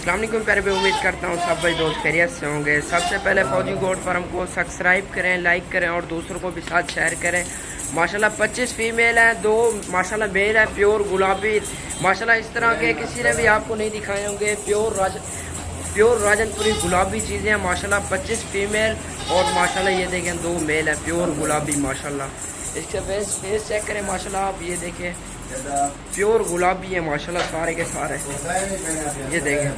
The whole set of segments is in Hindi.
अस्सलाम वालेकुम प्यारे भाई, उम्मीद करता हूँ सब भाई दोस्त खैरियत से होंगे। सबसे पहले फौजी गोट फार्म को सब्सक्राइब करें, लाइक करें और दूसरों को भी साथ शेयर करें। माशाल्लाह 25 फीमेल हैं, 2 माशाल्लाह मेल है, प्योर गुलाबी। माशाल्लाह इस तरह के किसी ने भी आपको नहीं दिखाए होंगे। प्योर राजनपुरी गुलाबी चीज़ें हैं माशाल्लाह। 25 फीमेल और माशाल्लाह ये देखें 2 मेल है, प्योर गुलाबी माशाल्लाह। इसके फेस चेक करें माशाल्लाह, आप ये देखें प्योर गुलाबी है माशाल्लाह, सारे के सारे ये देखें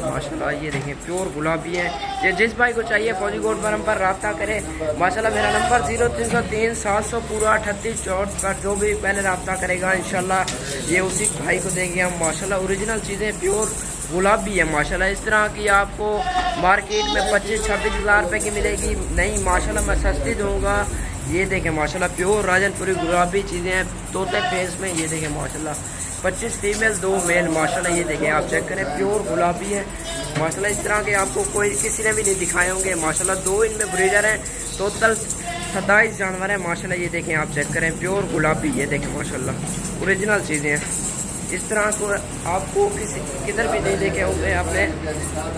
माशाल्लाह। ये देखें प्योर गुलाबी है। ये जिस भाई को चाहिए फौजी गोट फार्म पर रब्ता करें माशाल्लाह। मेरा नंबर 0303 700 पूरा 38 64 पर जो भी पहले रब्ता करेगा इंशाल्लाह ये उसी भाई को देंगे हम माशाल्लाह। ओरिजिनल चीज़ें प्योर गुलाबी है माशाल्लाह। इस तरह की आपको मार्केट में 25-26 हज़ार रुपये की मिलेगी नहीं माशाल्लाह, मैं सस्ती दूँगा। ये देखें माशाल्लाह प्योर राजनपुरी गुलाबी चीज़ें हैं, तोते फेस में। ये देखें माशाल्लाह 25 फीमेल 2 मेल माशाल्लाह। ये देखें आप चेक करें, प्योर गुलाबी है माशाल्लाह। इस तरह के आपको कोई किसी ने भी नहीं दिखाए होंगे माशाल्लाह। 2 इनमें ब्रीडर हैं, टोटल 27 जानवर हैं माशाल्लाह। ये देखें आप चेक करें, प्योर गुलाबी। ये देखें माशाल्लाह ओरिजिनल चीज़ें हैं। इस तरह को आपको किधर भी नहीं देखे होंगे। अपने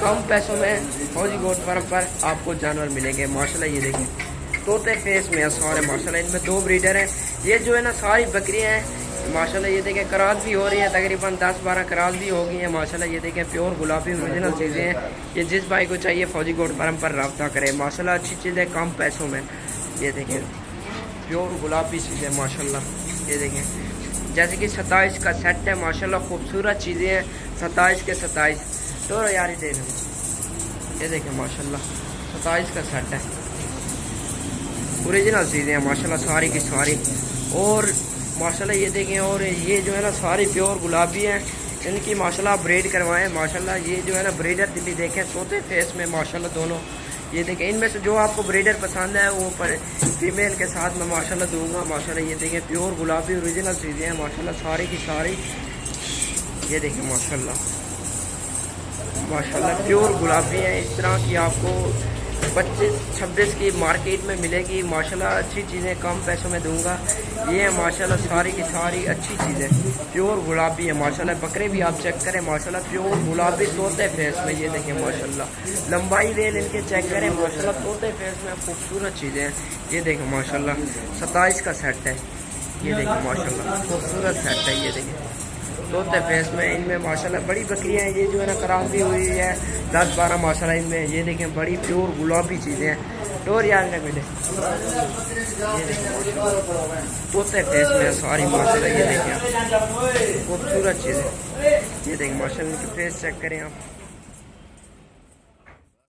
कम पैसों में फौजी गोट फार्म पर आपको जानवर मिलेंगे माशाल्लाह। ये देखें तोते फेस में है सारे माशाल्लाह। इनमें 2 ब्रीडर हैं। ये जो है ना सारी बकरियां हैं माशाल्लाह। ये देखें कराल भी हो रही है, तकरीबन 10-12 कराल भी हो गई हैं माशाल्लाह। ये देखें प्योर गुलाबी ओरिजिनल चीज़ें हैं। ये जिस भाई को चाहिए फौजी गोट फार्म पर रब्ता करें माशाल्लाह। अच्छी चीज़ें कम पैसों में। ये देखें प्योर गुलाबी चीज़ें माशाल्लाह। ये देखें जैसे कि 27 का सेट है माशाल्लाह, खूबसूरत चीज़ें हैं। 27 के 27 तो यार ही दे दें। ये देखें माशाल्लाह 27 का सेट है, ओरिजिनल चीज़ें हैं माशाल्लाह सारी की सारी। और माशाल्लाह ये देखें, और ये जो है ना सारी प्योर गुलाबी हैं। इनकी माशाल्लाह ब्रीड करवाएं माशाल्लाह। ये जो है ना ब्रीडर भी देखें तोते फेस में माशाल्लाह दोनों। ये देखें इनमें से जो आपको ब्रीडर पसंद है वो पर फीमेल के साथ मैं माशाल्लाह दूंगा माशाल्लाह। ये देखें प्योर गुलाबी ओरिजिनल चीज़ें हैं माशाल्लाह सारी की सारी। ये देखें माशाल्लाह माशाल्लाह प्योर गुलाबी है। इस तरह की आपको 25-26 की मार्केट में मिलेगी माशाल्लाह। अच्छी चीज़ें कम पैसों में दूंगा। ये है माशाल्लाह सारी की सारी अच्छी चीज़ें प्योर गुलाबी है माशाल्लाह। बकरे भी आप चेक करें माशाल्लाह प्योर गुलाबी तोते फेस में। ये देखें माशाल्लाह लंबाई रेल इनके चेक करें माशाल्लाह। तोते फेस में खूबसूरत चीज़ें हैं। ये देखें माशाल्लाह 27 का सेट है। ये देखें माशाल्लाह खूबसूरत सेट है। ये देखें तोते फेस में। इनमें माशाल्लाह बड़ी बकरियां हैं। ये जो है ना खराब भी हुई है 10-12 माशाल्लाह इनमें। ये देखें बड़ी प्योर गुलाबी चीज़ें हैं। और यार ना बेटे ये देखें तोते फेस में सारी माशाल्लाह। ये देखें खूबसूरत चीज़ें। ये देखें माशाल्लाह इनकी फेस चेक करें आप।